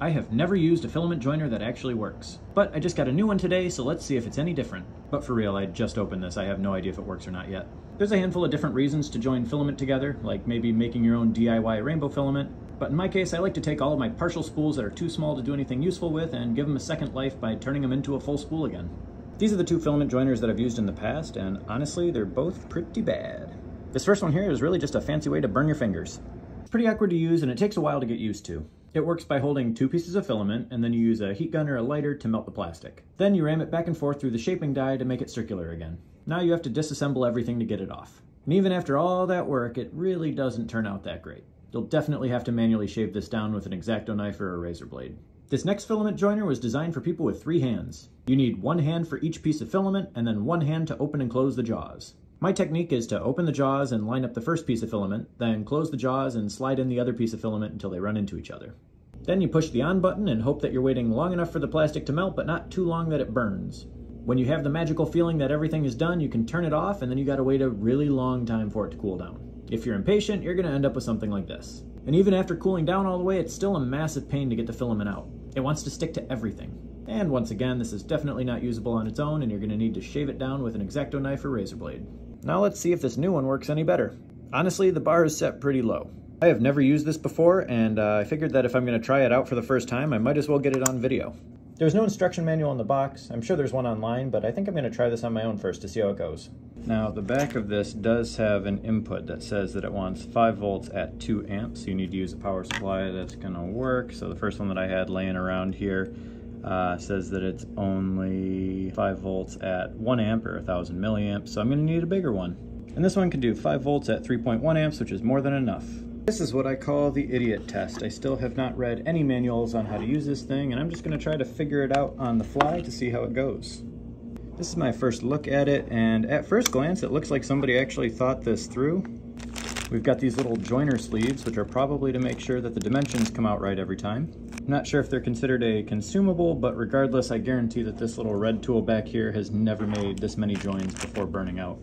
I have never used a filament joiner that actually works, but I just got a new one today, so let's see if it's any different. But for real, I just opened this. I have no idea if it works or not yet. There's a handful of different reasons to join filament together, like maybe making your own DIY rainbow filament, but in my case, I like to take all of my partial spools that are too small to do anything useful with and give them a second life by turning them into a full spool again. These are the two filament joiners that I've used in the past, and honestly, they're both pretty bad. This first one here is really just a fancy way to burn your fingers. It's pretty awkward to use, and it takes a while to get used to. It works by holding two pieces of filament, and then you use a heat gun or a lighter to melt the plastic. Then you ram it back and forth through the shaping die to make it circular again. Now you have to disassemble everything to get it off. And even after all that work, it really doesn't turn out that great. You'll definitely have to manually shave this down with an X-Acto knife or a razor blade. This next filament joiner was designed for people with 3 hands. You need 1 hand for each piece of filament, and then 1 hand to open and close the jaws. My technique is to open the jaws and line up the first piece of filament, then close the jaws and slide in the other piece of filament until they run into each other. Then you push the on button and hope that you're waiting long enough for the plastic to melt, but not too long that it burns. When you have the magical feeling that everything is done, you can turn it off, and then you gotta wait a really long time for it to cool down. If you're impatient, you're gonna end up with something like this. And even after cooling down all the way, it's still a massive pain to get the filament out. It wants to stick to everything. And once again, this is definitely not usable on its own, and you're gonna need to shave it down with an X-Acto knife or razor blade. Now let's see if this new one works any better. Honestly, the bar is set pretty low. I have never used this before, and I figured that if I'm going to try it out for the first time, I might as well get it on video. There's no instruction manual in the box. I'm sure there's one online, but I think I'm going to try this on my own first to see how it goes. Now, the back of this does have an input that says that it wants 5 volts at 2 amps. So you need to use a power supply that's going to work. So the first one that I had laying around here says that it's only 5 volts at 1 amp or 1000 milliamps. So I'm going to need a bigger one. And this one can do 5 volts at 3.1 amps, which is more than enough. This is what I call the idiot test. I still have not read any manuals on how to use this thing, and I'm just going to try to figure it out on the fly to see how it goes. This is my first look at it, and at first glance it looks like somebody actually thought this through. We've got these little joiner sleeves, which are probably to make sure that the dimensions come out right every time. I'm not sure if they're considered a consumable, but regardless, I guarantee that this little red tool back here has never made this many joins before burning out.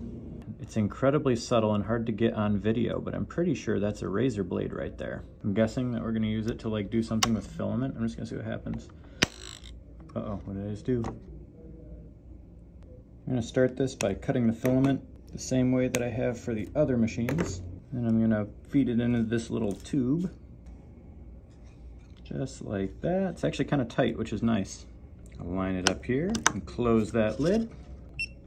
It's incredibly subtle and hard to get on video, but I'm pretty sure that's a razor blade right there. I'm guessing that we're gonna use it to like do something with filament. I'm just gonna see what happens. Uh-oh, what did I just do? I'm gonna start this by cutting the filament the same way that I have for the other machines. And I'm gonna feed it into this little tube. Just like that. It's actually kind of tight, which is nice. I'll line it up here and close that lid.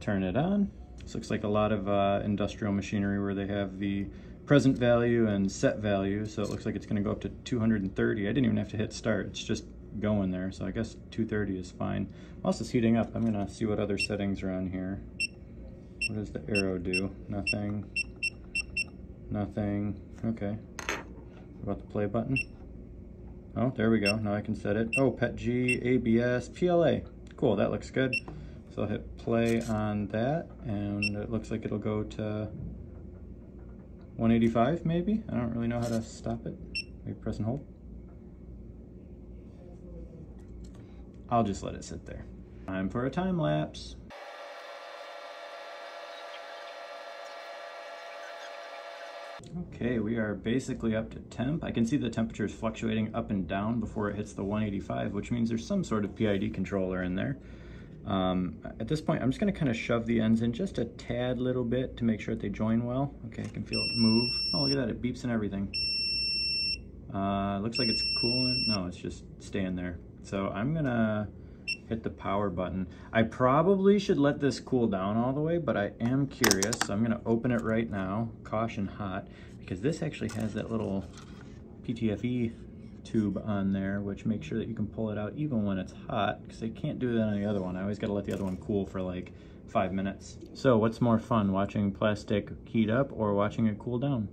Turn it on. This looks like a lot of industrial machinery where they have the present value and set value. So it looks like it's gonna go up to 230. I didn't even have to hit start. It's just going there. So I guess 230 is fine. While this is heating up, I'm gonna see what other settings are on here. What does the arrow do? Nothing. Nothing. Okay. What about the play button? Oh, there we go. Now I can set it. Oh, PETG, ABS, PLA. Cool, that looks good. So I'll hit play on that, and it looks like it'll go to 185 maybe? I don't really know how to stop it. Maybe press and hold. I'll just let it sit there. Time for a time lapse. Okay, we are basically up to temp. I can see the temperature is fluctuating up and down before it hits the 185, which means there's some sort of PID controller in there. At this point, I'm just going to kind of shove the ends in just a tad little bit to make sure that they join well. Okay, I can feel it move. Oh, look at that, it beeps and everything. Looks like it's cooling. No, it's just staying there. So I'm going to hit the power button. I probably should let this cool down all the way, but I am curious. So I'm going to open it right now, caution hot, because this actually has that little PTFE tube on there, which makes sure that you can pull it out even when it's hot, because I can't do that on the other one. I always got to let the other one cool for like 5 minutes. So what's more fun, watching plastic heat up or watching it cool down?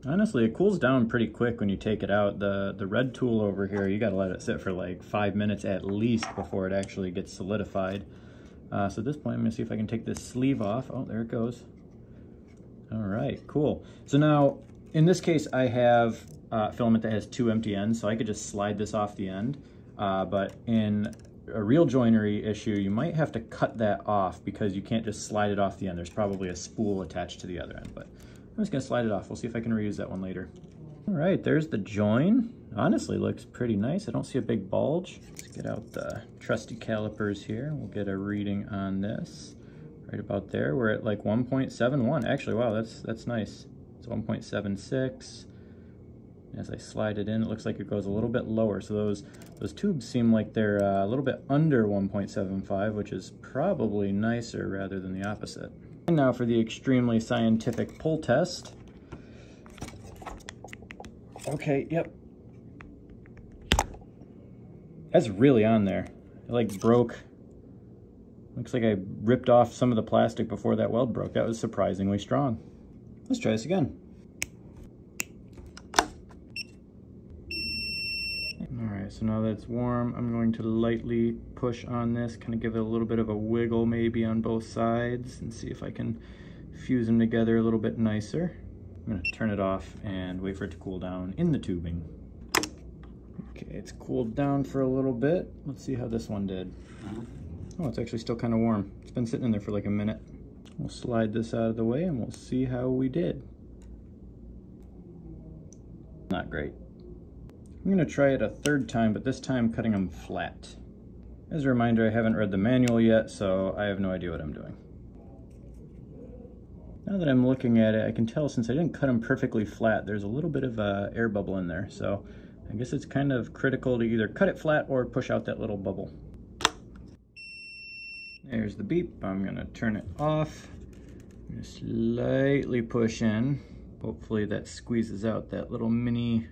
Honestly, it cools down pretty quick when you take it out. The red tool over here, you got to let it sit for like 5 minutes at least before it actually gets solidified. So at this point, I'm going to see if I can take this sleeve off. Oh, there it goes. All right, cool. So now, in this case, I have filament that has 2 empty ends, so I could just slide this off the end. But in a real joinery issue, you might have to cut that off because you can't just slide it off the end. There's probably a spool attached to the other end, but I'm just gonna slide it off. We'll see if I can reuse that one later. All right, there's the join. Honestly, looks pretty nice. I don't see a big bulge. Let's get out the trusty calipers here. We'll get a reading on this. Right about there, we're at like 1.71. Actually, wow, that's nice. It's 1.76. As I slide it in, it looks like it goes a little bit lower. So those tubes seem like they're a little bit under 1.75, which is probably nicer rather than the opposite. And now for the extremely scientific pull test. Okay, yep. That's really on there. It like broke. Looks like I ripped off some of the plastic before that weld broke. That was surprisingly strong. Let's try this again. Alright, so now that it's warm, I'm going to lightly push on this, kind of give it a little bit of a wiggle maybe on both sides and see if I can fuse them together a little bit nicer. I'm going to turn it off and wait for it to cool down in the tubing. Okay, it's cooled down for a little bit. Let's see how this one did. Oh, it's actually still kind of warm. It's been sitting in there for like a minute. We'll slide this out of the way and we'll see how we did. Not great. I'm gonna try it a third time, but this time cutting them flat. As a reminder, I haven't read the manual yet, so I have no idea what I'm doing. Now that I'm looking at it, I can tell since I didn't cut them perfectly flat, there's a little bit of a air bubble in there. So I guess it's kind of critical to either cut it flat or push out that little bubble. There's the beep. I'm gonna turn it off. I'm gonna slightly push in. Hopefully that squeezes out that little mini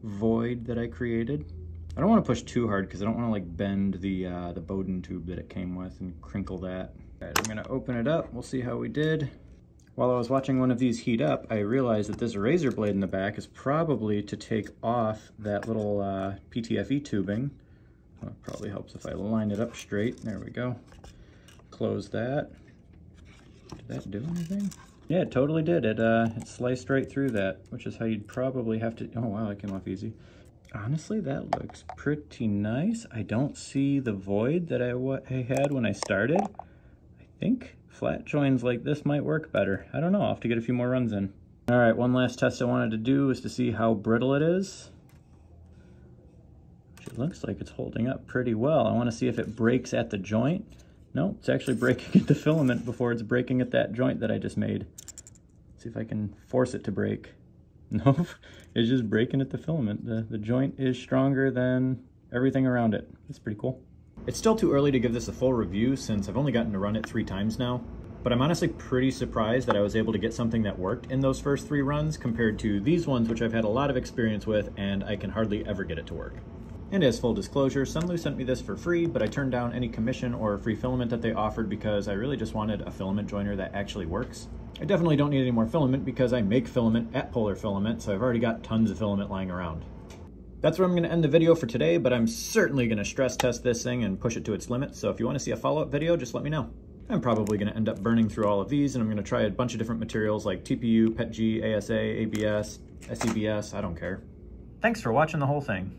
void that I created. I don't want to push too hard because I don't want to like bend the Bowden tube that it came with and crinkle that. All right, I'm gonna open it up. We'll see how we did. While I was watching one of these heat up, I realized that this razor blade in the back is probably to take off that little PTFE tubing. Well, it probably helps if I line it up straight. There we go. Close that. Did that do anything? Yeah, it totally did. It sliced right through that, which is how you'd probably have to... Oh, wow, that came off easy. Honestly, that looks pretty nice. I don't see the void that I had when I started. I think flat joins like this might work better. I don't know. I'll have to get a few more runs in. All right, one last test I wanted to do is to see how brittle it is. Which it looks like it's holding up pretty well. I want to see if it breaks at the joint. No, it's actually breaking at the filament before it's breaking at that joint that I just made. Let's see if I can force it to break. Nope, it's just breaking at the filament. The joint is stronger than everything around it. It's pretty cool. It's still too early to give this a full review since I've only gotten to run it 3 times now. But I'm honestly pretty surprised that I was able to get something that worked in those first 3 runs compared to these ones, which I've had a lot of experience with and I can hardly ever get it to work. And as full disclosure, Sunlu sent me this for free, but I turned down any commission or free filament that they offered because I really just wanted a filament joiner that actually works. I definitely don't need any more filament because I make filament at Polar Filament, so I've already got tons of filament lying around. That's where I'm going to end the video for today, but I'm certainly going to stress test this thing and push it to its limits, so if you want to see a follow-up video, just let me know. I'm probably going to end up burning through all of these, and I'm going to try a bunch of different materials like TPU, PETG, ASA, ABS, SEBS, I don't care. Thanks for watching the whole thing.